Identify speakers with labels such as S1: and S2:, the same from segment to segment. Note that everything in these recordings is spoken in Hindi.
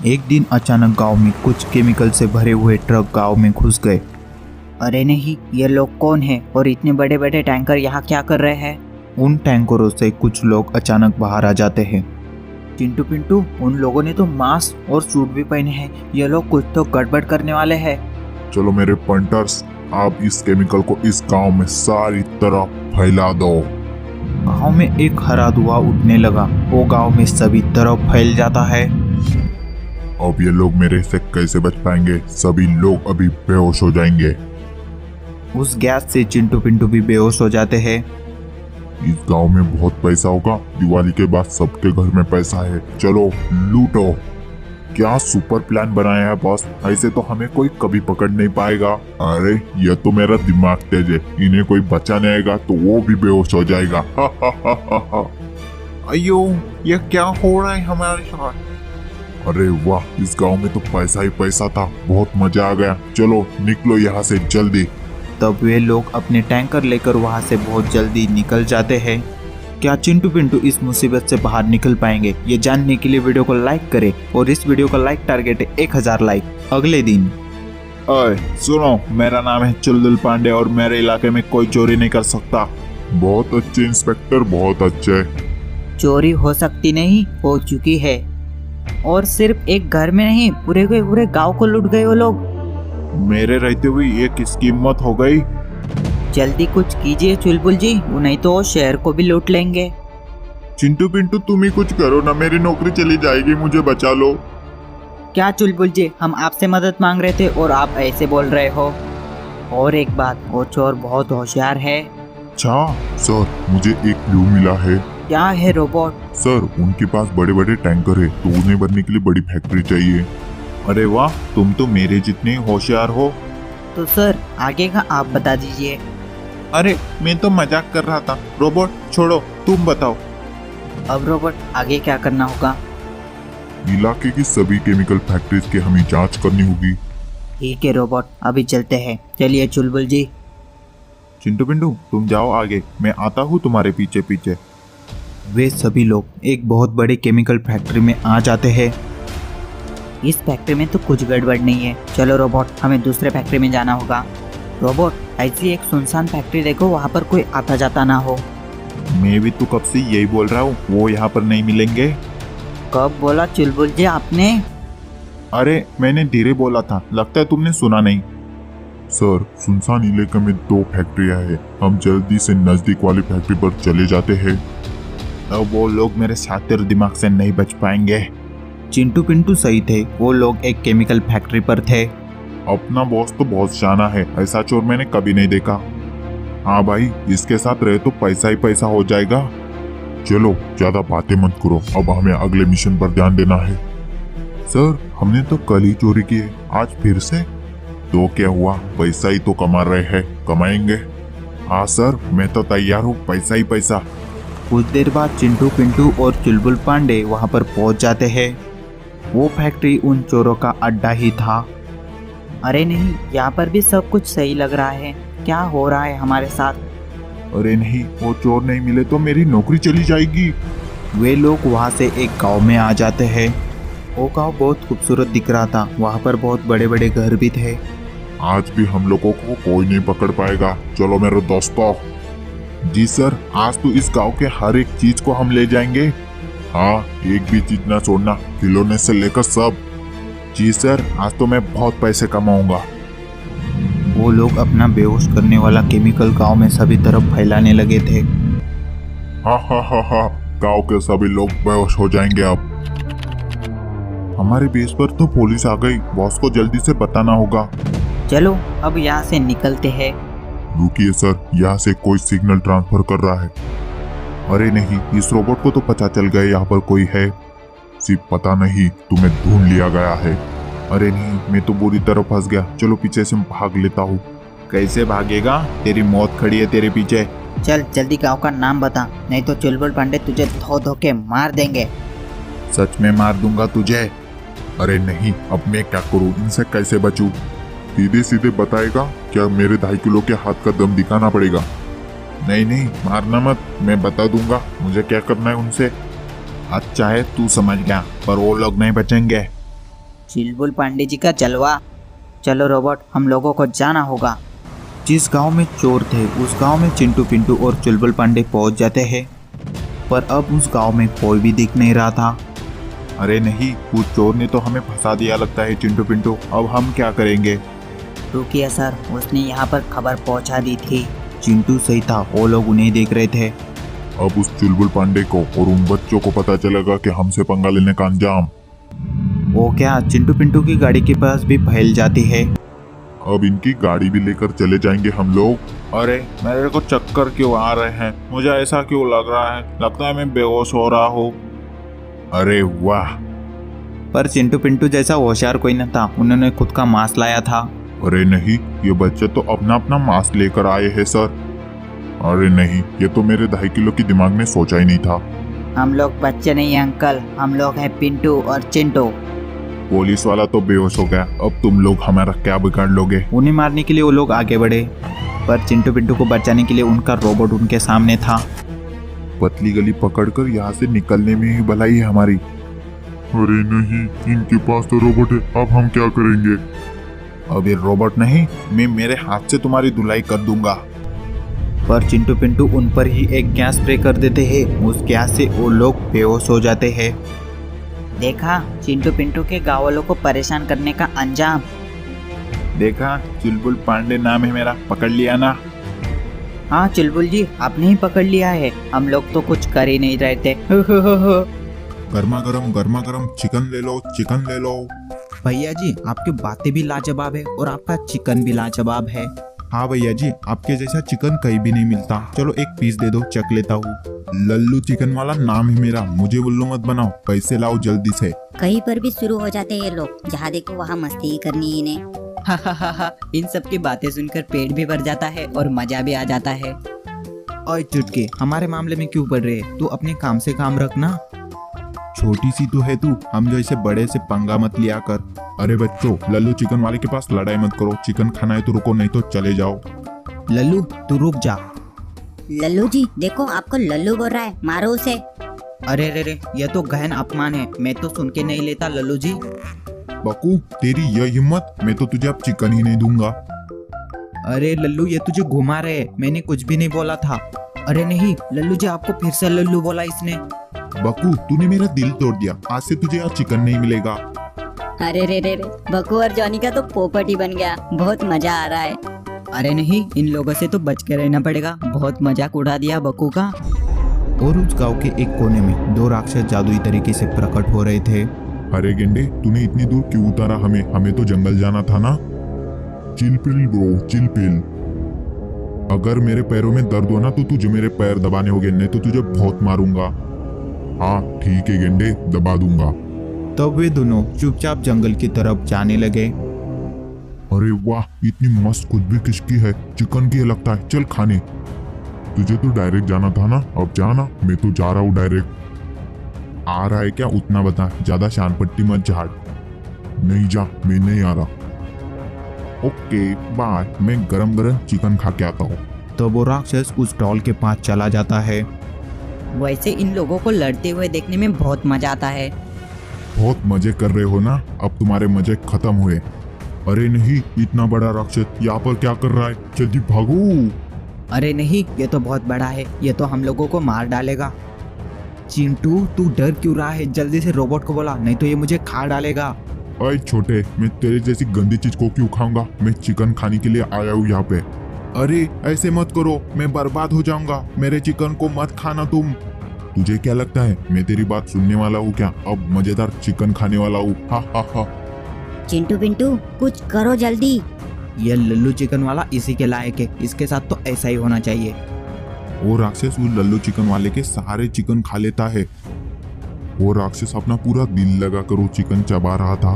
S1: एक दिन अचानक गांव में कुछ केमिकल से भरे हुए ट्रक गांव में घुस गए।
S2: अरे नहीं, ये लोग कौन हैं और इतने बड़े बड़े टैंकर यहाँ क्या कर रहे हैं?
S1: उन टैंकरों से कुछ लोग अचानक बाहर आ जाते हैं।
S2: चिंटू पिंटू, उन लोगों ने तो मास्क और सूट भी पहने हैं। ये लोग कुछ तो गड़बड़ करने वाले हैं।
S3: चलो मेरे पंटर्स, आप इस केमिकल को इस गांव में सारी तरफ फैला दो।
S1: गांव में एक हरा धुआं उठने लगा। वो गांव में सभी तरफ फैल जाता है।
S3: अब ये लोग मेरे से कैसे बच पाएंगे? सभी लोग अभी बेहोश हो जाएंगे।
S1: उस गैस से चिंटू पिंटू भी बेहोश हो जाते हैं।
S3: इस गांव में बहुत पैसा होगा। दिवाली के बाद सबके घर में पैसा है। चलो लूटो। क्या सुपर प्लान बनाया है बॉस। ऐसे तो हमें कोई कभी पकड़ नहीं पाएगा। अरे ये तो मेरा दिमाग तेज है। इन्हें कोई बचाने आएगा तो वो भी बेहोश हो जाएगा।
S1: अयो, ये क्या हो रहा है हमारे साथ?
S3: अरे वाह, इस गांव में तो पैसा ही पैसा था। बहुत मजा आ गया। चलो निकलो यहाँ से जल्दी।
S1: तब वे लोग अपने टैंकर लेकर वहां से बहुत जल्दी निकल जाते हैं। क्या चिंटू पिंटू इस मुसीबत से बाहर निकल पाएंगे? ये जानने के लिए वीडियो को लाइक करें और इस वीडियो का लाइक टारगेट है 1000 लाइक। अगले दिन,
S3: अरे सुनो, मेरा नाम है चुलबुल पांडे और मेरे इलाके में कोई चोरी नहीं कर सकता। बहुत अच्छे इंस्पेक्टर, बहुत अच्छे।
S2: चोरी हो सकती नहीं, हो चुकी है। और सिर्फ एक घर में नहीं, पूरे के पूरे गांव को लूट गए वो लोग।
S3: मेरे रहते हुए ये किसकी हिम्मत हो गई?
S2: जल्दी कुछ कीजिए चुलबुल जी, नहीं तो शहर को भी लूट लेंगे।
S3: चिंटू पिंटू तुम ही कुछ करो ना, मेरी नौकरी चली जाएगी। मुझे बचा लो।
S2: क्या चुलबुल जी, हम आपसे मदद मांग रहे थे और आप ऐसे बोल रहे हो। और एक बात, वो चोर बहुत होशियार है।
S3: अच्छा सर, मुझे एक क्लू मिला है।
S2: क्या है रोबोट?
S3: सर, उनके पास बड़े बड़े टैंकर है तो उन्हें भरने के लिए बड़ी फैक्ट्री चाहिए।
S1: अरे वाह, तुम तो मेरे जितने होशियार हो।
S2: तो सर आगे का आप बता दीजिए।
S1: अरे मैं तो मजाक कर रहा था। रोबोट छोड़ो, तुम बताओ।
S2: अब रोबोट आगे क्या करना होगा?
S3: इलाके की सभी केमिकल फैक्ट्रीज की हमें जांच करनी होगी।
S2: ठीक है रोबोट, अभी चलते हैं। चलिए चुलबुल जी।
S1: चिंटू पिंटू तुम जाओ आगे, मैं आता हूँ तुम्हारे पीछे पीछे। वे सभी लोग एक बहुत बड़े केमिकल फैक्ट्री में आ जाते हैं।
S2: इस फैक्ट्री में तो कुछ गड़बड़ नहीं है। चलो रोबोट, हमें दूसरे फैक्ट्री में जाना होगा। रोबोट, ऐसी एक सुनसान फैक्ट्री देखो, वहाँ पर कोई आता जाता ना हो।
S1: मैं भी तो कब से यही बोल रहा हूँ, वो यहाँ पर नहीं मिलेंगे।
S2: कब बोला चुलबुल जी आपने?
S1: अरे मैंने धीरे बोला था, लगता है तुमने सुना नहीं।
S3: सर, सुनसान इलाके में 2 फैक्ट्रियां हैं। हम जल्दी से नजदीक वाली फैक्ट्री पर चले जाते हैं।
S1: अब वो लोग मेरे शातिर दिमाग से नहीं बच पाएंगे। चिंटू पिंटू सही थे, वो लोग एक केमिकल फैक्ट्री पर थे।
S3: अपना बॉस तो बहुत शाना है। ऐसा चोर मैंने कभी नहीं देखा। हाँ भाई, इसके साथ रहे तो पैसा ही पैसा हो जाएगा। चलो ज्यादा बातें मत करो, अब हमें अगले मिशन पर ध्यान देना है। सर, हमने तो कल ही चोरी की है, आज फिर से? तो क्या हुआ, पैसा ही तो कमा रहे हैं, कमाएंगे। हाँ सर, मैं तो तैयार हूँ, पैसा ही पैसा।
S1: कुछ देर बाद चिंटू पिंटू और चुलबुल पांडे वहाँ पर पहुँच जाते हैं। वो फैक्ट्री उन चोरों का अड्डा ही था।
S2: अरे नहीं, यहाँ पर भी सब कुछ सही लग रहा है। क्या हो रहा है हमारे साथ?
S3: अरे नहीं, वो चोर नहीं मिले तो मेरी नौकरी चली जाएगी।
S1: वे लोग वहाँ से एक गांव में आ जाते हैं। वो गांव बहुत खूबसूरत दिख रहा था। वहाँ पर बहुत बड़े बड़े घर भी थे।
S3: आज भी हम लोगों को कोई नहीं पकड़ पाएगा। चलो मेरे दोस्तों।
S1: जी सर, आज तो इस गांव के हर एक चीज को हम ले जाएंगे।
S3: हाँ, एक भी चीज ना छोड़ना, खिलौने से लेकर सब।
S1: जी सर, आज तो मैं बहुत पैसे कमाऊंगा। वो लोग अपना बेहोश करने वाला केमिकल गांव में सभी तरफ फैलाने लगे थे।
S3: हाँ हाँ हाँ हाँ, गांव के सभी लोग बेहोश हो जाएंगे अब।
S1: हमारे बेस पर तो पुलिस आ गई, बॉस को जल्दी से बताना होगा।
S2: चलो अब यहाँ से निकलते हैं।
S3: रुकिए सर, यहाँ से कोई सिग्नल ट्रांसफर कर रहा है।
S1: अरे नहीं, इस रोबोट को तो पता चल गया यहाँ पर कोई है।
S3: सिर्फ पता नहीं, तुम्हें ढूंढ लिया गया है।
S1: अरे नहीं, मैं तो बुरी तरह फंस गया। चलो पीछे से भाग लेता हूँ। कैसे भागेगा, तेरी मौत खड़ी है तेरे पीछे।
S2: चल जल्दी गांव का नाम बता, नहीं तो चुलबुल पांडे तुझे धो धो के मार देंगे।
S1: सच में मार दूंगा तुझे।
S3: अरे नहीं, अब मैं क्या करूँ, इनसे कैसे बचूं? सीधे सीधे बताएगा क्या? मेरे 2.5 किलो के हाथ का दम दिखाना पड़ेगा।
S1: नहीं नहीं, मारना मत, मैं बता दूंगा मुझे क्या करना है उनसे। अच्छा है तू समझ गया, पर वो लोग नहीं बचेंगे।
S2: चुलबुल पांडे जी का जलवा। चलो रोबोट, हम लोगों को जाना होगा।
S1: जिस गांव में चोर थे उस गांव में चिंटू पिंटू और चुलबुल पांडे पहुंच जाते हैं, पर अब उस गांव में कोई भी दिख नहीं रहा था। अरे नहीं, उस चोर ने तो हमें फंसा दिया लगता है चिंटू पिंटू, अब हम क्या करेंगे?
S2: रुकिए सर, उसने यहाँ पर खबर पहुँचा दी थी।
S1: चिंटू सही था, वो लोग उन्हें देख रहे थे।
S3: अब उस चुलबुल पांडे को और उन बच्चों को पता चलेगा कि हमसे पंगा लेने का अंजाम।
S1: वो क्या, चिंटू पिंटू की गाड़ी के पास भी फैल जाती है।
S3: अब इनकी गाड़ी भी लेकर चले जाएंगे हम लोग।
S1: अरे मेरे को चक्कर क्यों आ रहे हैं? मुझे ऐसा क्यों लग रहा है? लगता है मैं बेहोश हो रहा हूँ।
S3: अरे वाह!
S1: पर चिंटू पिंटू जैसा होशियार कोई न था, उन्होंने खुद का मास्क लाया था।
S3: अरे नहीं, ये बच्चे तो अपना अपना मास्क लेकर आए हैं सर। अरे नहीं, ये तो मेरे 2.5 किलो की दिमाग ने सोचा ही नहीं था।
S2: हम लोग बच्चे नहीं हैं अंकल, हम लोग हैं पिंटू और चिंटू।
S3: पुलिस वाला तो बेहोश हो गया, अब तुम लोग हमारा क्या बिगाड़ लोगे?
S1: उन्हें मारने के लिए वो लोग आगे बढ़े, पर चिंटू पिंटू को बचाने के लिए उनका रोबोट उनके सामने था।
S3: पतली गली पकड़कर यहाँ से निकलने में ही भलाई है हमारी। अरे नहीं, इनके पास तो रोबोट है, अब हम क्या करेंगे?
S1: अब ये रोबोट नहीं, मैं मेरे हाथ से तुम्हारी धुलाई कर दूंगा। पर चिंटू पिंटू उन पर ही एक गैस स्प्रे कर देते हैं, उस गैस से वो लोग बेहोश हो जाते हैं।
S2: देखा, चिंटू पिंटू के गाँव वालों को परेशान करने का अंजाम।
S1: देखा, चुलबुल पांडे नाम है मेरा, पकड़ लिया ना?
S2: हाँ चुलबुल जी, आपने ही पकड़ लिया है, हम लोग तो कुछ कर ही नहीं रहे थे।
S3: गर्मा गर्म चिकन ले लो, चिकन ले लो।
S1: भैया जी, आपकी बातें भी लाजवाब है और आपका चिकन भी लाजवाब है। हाँ भैया जी, आपके जैसा चिकन कहीं भी नहीं मिलता। चलो एक पीस दे दो, चख लेता हूँ। लल्लू चिकन वाला नाम है मेरा, मुझे उल्लू मत बनाओ, पैसे लाओ जल्दी से।
S4: कहीं पर भी शुरू हो जाते हैं ये लोग, जहाँ देखो वहाँ मस्ती ही करनी इन्हें।
S2: हा, इन सब की बातें सुनकर पेट भी भर जाता है और मजा भी आ जाता है।
S1: ओए चुटके, हमारे मामले में क्यों पड़ रहे? तू अपने काम से काम रखना। छोटी सी तो है तू, हम जैसे बड़े से पंगा मत लिया कर।
S3: अरे बच्चों, लल्लू चिकन वाले के पास लड़ाई मत करो, चिकन खाना है तो रुको, नहीं तो चले जाओ।
S1: लल्लू तू रुक जा।
S4: लल्लू जी देखो, आपको लल्लू बोल रहा है, मारो उसे।
S2: अरे रे, यह तो गहन अपमान है, मैं तो सुन के नहीं लेता लल्लू जी।
S3: बकू, तेरी यह हिम्मत, मैं तो तुझे अब चिकन ही नहीं दूंगा।
S1: अरे लल्लू, ये तुझे घुमा रहे हैं, मैंने कुछ भी नहीं बोला था।
S2: अरे नहीं लल्लू जी, आपको फिर से लल्लू बोला इसने।
S3: बकू, तूने मेरा दिल तोड़ दिया, आज से तुझे आज चिकन नहीं मिलेगा।
S4: अरे रे, बकू और जॉनी का तो पोपट ही बन गया, बहुत मजा आ रहा है।
S2: अरे नहीं, इन लोगों से तो बच के रहना पड़ेगा, बहुत मजाक उड़ा दिया बकू का।
S1: और उस गांव के एक कोने में 2 राक्षस जादुई तरीके से प्रकट हो रहे थे।
S3: अरे गेंडे, तूने इतनी दूर क्यों उतारा हमें तो जंगल जाना था ना। चिलपिल ब्रो, चिलपिल। अगर मेरे पैरों में दर्द हो ना तो तुझे मेरे पैर दबाने होंगे, नहीं तो तुझे बहुत मारूंगा। हाँ ठीक है गेंडे, दबा दूंगा।
S1: तब वे दोनों चुपचाप जंगल की तरफ जाने लगे।
S3: अरे वाह, इतनी मस्त खुशबू किसकी है? चिकन की है लगता है, चल खाने। तुझे तो डायरेक्ट जाना था ना, अब जाना, मैं तो जा रहा हूँ डायरेक्ट। आ रहा है क्या उतना बता, ज्यादा शान पट्टी मत झाड़। नहीं जा, मैं नहीं आ रहा। ओके बाय, मैं गरम गरम चिकन खा के आता हूँ।
S1: तो वो राक्षस उस डॉल के पास चला जाता है।
S2: वैसे इन लोगों को लड़ते हुए देखने में बहुत मजा आता है।
S3: बहुत मजे कर रहे हो ना, अब तुम्हारे मजे खत्म हुए। अरे नहीं, इतना बड़ा राक्षस यहाँ पर क्या कर रहा है? जल्दी भागो।
S2: अरे नहीं, ये तो बहुत बड़ा है, ये तो हम लोगों को मार डालेगा।
S1: चिंटू तू डर क्यों रहा है? जल्दी से रोबोट को बोला, नहीं तो ये मुझे खा डालेगा।
S3: अरे छोटे, मैं तेरे जैसी गंदी चीज को क्यों खाऊंगा? मैं चिकन खाने के लिए आया हूँ यहाँ पे। अरे ऐसे मत करो, मैं बर्बाद हो जाऊंगा, मेरे चिकन को मत खाना तुम। तुझे क्या लगता है मैं तेरी बात सुनने वाला हूँ क्या? अब मजेदार चिकन खाने वाला हूँ। हा हा हा।
S4: चिंटू पिंटू कुछ करो जल्दी।
S1: ये लल्लू चिकन वाला इसी के लायक है, इसके साथ तो ऐसा ही होना चाहिए।
S3: वो राक्षस उस लल्लू चिकन वाले के सारे चिकन खा लेता है। वो राक्षस अपना पूरा दिल लगा कर वो चिकन चबा रहा था।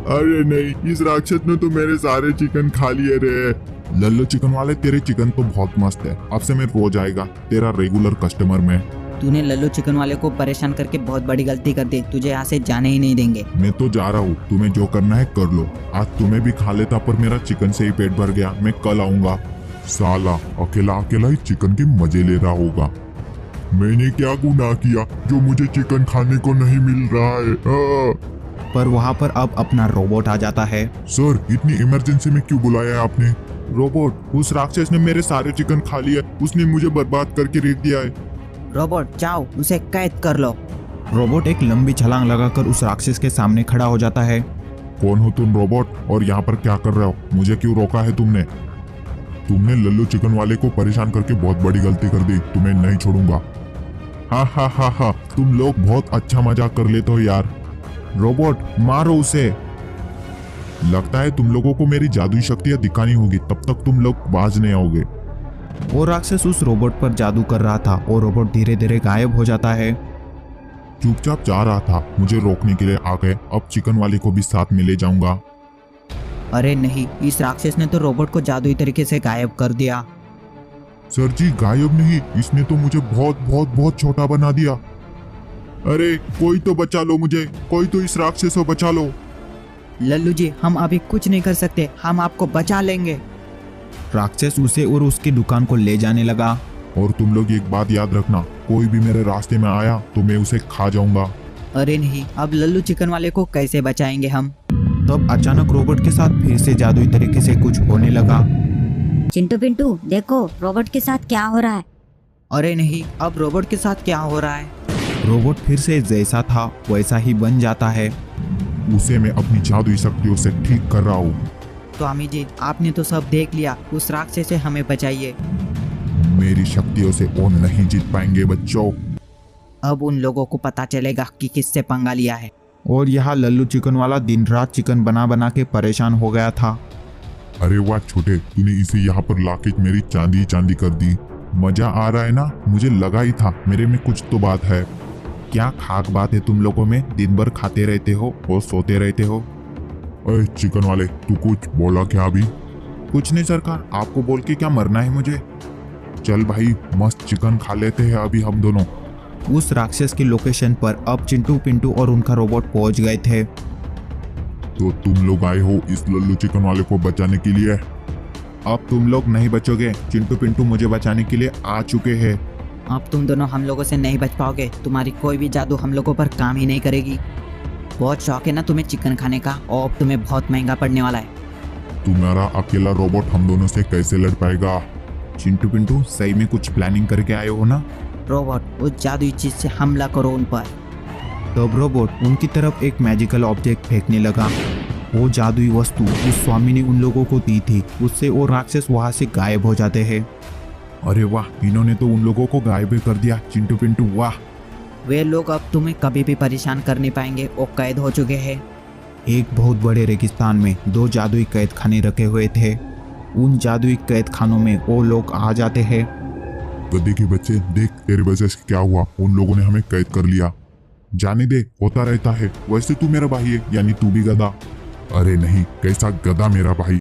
S3: अरे नहीं, इस राक्षस ने तो मेरे सारे चिकन खा लिए रे। लल्लू चिकन वाले, तेरे चिकन तो बहुत मस्त है, अब से मैं रोज आएगा, तेरा रेगुलर कस्टमर मैं।
S2: तूने लल्लू चिकन वाले को परेशान करके बहुत बड़ी गलती कर दी, तुझे यहाँ से जाने ही नहीं देंगे।
S3: मैं तो जा रहा हूँ, तुम्हें जो करना है कर लो। आज तुम्हें भी खा लेता, पर मेरा चिकन से ही पेट भर गया, मैं कल आऊंगा। साला अकेला अकेला ही चिकन के मजे ले रहा होगा। मैंने क्या गुनाह किया जो मुझे चिकन खाने को नहीं मिल रहा है?
S1: पर वहाँ पर अब अपना रोबोट आ जाता है।
S3: सर, इतनी इमरजेंसी में क्यों बुलाया है आपने? रोबोट, उस राक्षस ने मेरे सारे चिकन खा लिया। उसने मुझे बर्बाद करके रेख दिया है।
S2: रोबोट जाओ उसे कैद कर लो।
S1: रोबोट एक लंबी छलांग लगाकर उस राक्षस के सामने खड़ा हो जाता है।
S3: कौन हो तुम रोबोट, और यहाँ पर क्या कर रहे हो? मुझे क्यों रोका है तुमने? तुमने लल्लू चिकन वाले को परेशान करके बहुत बड़ी गलती कर दी। तुम्हें नहीं छोड़ूंगा। हा हा हा हा, तुम लोग बहुत अच्छा मजाक कर लेते हो यार। रोबोट, मारो उसे। लगता है तुम लोगों को मेरी जादुई शक्तियां दिखानी होगी, तब तक तुम लोग बाज नहीं आओगे।
S1: वो राक्षस उस रोबोट पर जादू कर रहा था और रोबोट धीरे धीरे गायब हो जाता है।
S3: चुपचाप जा रहा था, मुझे रोकने के लिए आ गए। अब चिकन वाले को भी साथ में ले जाऊंगा।
S2: अरे नहीं, इस राक्षस ने तो रोबोट को जादुई तरीके से गायब कर दिया।
S3: सर जी, गायब नहीं, इसने तो मुझे बहुत बहुत बहुत छोटा बना दिया। अरे कोई तो बचा लो मुझे, कोई तो इस राक्षस को बचा लो।
S2: लल्लू जी, हम अभी कुछ नहीं कर सकते, हम आपको बचा लेंगे।
S1: राक्षस उसे और उसकी दुकान को ले जाने लगा।
S3: और तुम लोग एक बात याद रखना, कोई भी मेरे रास्ते में आया तो मैं उसे खा जाऊंगा।
S2: अरे नहीं, अब लल्लू चिकन वाले को कैसे बचाएंगे हम?
S1: तब अचानक रोबोट के साथ फिर से जादुई तरीके से कुछ होने लगा।
S4: चिंटू पिंटू देखो रोबोट के साथ क्या हो रहा है।
S2: अरे नहीं, अब रोबोट के साथ क्या हो रहा है?
S1: रोबोट फिर से जैसा था वैसा ही बन जाता है।
S3: उसे मैं अपनी जादुई शक्तियों से ठीक कर रहा हूँ।
S2: स्वामी जी, आपने तो सब देख लिया, उस राक्षस से हमें बचाइए।
S3: मेरी शक्तियों से वो नहीं जीत पाएंगे बच्चों।
S2: अब उन लोगों को पता चलेगा कि किससे पंगा लिया है।
S1: और यहाँ लल्लू चिकन वाला दिन रात चिकन बना बना के परेशान हो गया था।
S3: अरे वाह छोटे, तूने इसे यहाँ पर लाके मेरी चांदी चांदी कर दी। मजा आ रहा है ना? मुझे लगा ही था मेरे में कुछ तो बात है।
S1: क्या खाक बात है तुम लोगों में, दिन भर खाते रहते हो और सोते रहते हो।
S3: अरे चिकन वाले, तू कुछ बोला क्या अभी?
S1: कुछ नहीं सरकार, आपको बोल के क्या मरना है मुझे।
S3: चल भाई, मस्त चिकन खा लेते हैं अभी हम दोनों।
S1: उस राक्षस की लोकेशन पर अब चिंटू पिंटू और उनका रोबोट पहुंच गए थे।
S3: तो तुम लोग आए हो इस लल्लू चिकन वाले को बचाने के लिए?
S1: अब तुम लोग नहीं बचोगे, चिंटू पिंटू मुझे बचाने के लिए आ चुके हैं।
S2: अब तुम दोनों हम लोगों से नहीं बच पाओगे, तुम्हारी कोई भी जादू हम लोगों पर काम ही नहीं करेगी। बहुत शौक है ना तुम्हें चिकन खाने का, और अब तुम्हें बहुत महंगा पड़ने वाला है।
S3: तुम्हारा अकेला रोबोट हम दोनों से कैसे लड़ पाएगा?
S1: चिंटू पिंटू, सही में कुछ प्लानिंग करके आए हो ना?
S2: रोबोट, उस जादुई चीज से हमला करो उन पर।
S1: तब रोबोट उनकी तरफ एक मैजिकल ऑब्जेक्ट फेंकने लगा। वो जादुई वस्तु उस स्वामी ने उन लोगों को दी थी, उससे वो राक्षस वहां से गायब हो जाते हैं।
S3: अरे वाह, इन्होंने तो उन लोगों को गायब ही कर दिया। चिंटू पिंटू वाह।
S2: वे लोग अब तुम्हें कभी भी परेशान कर नहीं पाएंगे, वो कैद हो चुके हैं।
S1: एक बहुत बड़े रेगिस्तान में 2 जादुई कैद खाने रखे हुए थे। उन जादुई कैद खानों में वो लोग आ जाते हैं।
S3: गधे के बच्चे, देख तेरी वजह से क्या हुआ, उन लोगों ने हमें कैद कर लिया। जाने दे, होता रहता है। वैसे तू मेरा भाई है, यानी तू भी गधा। अरे नहीं, कैसा गधा मेरा भाई,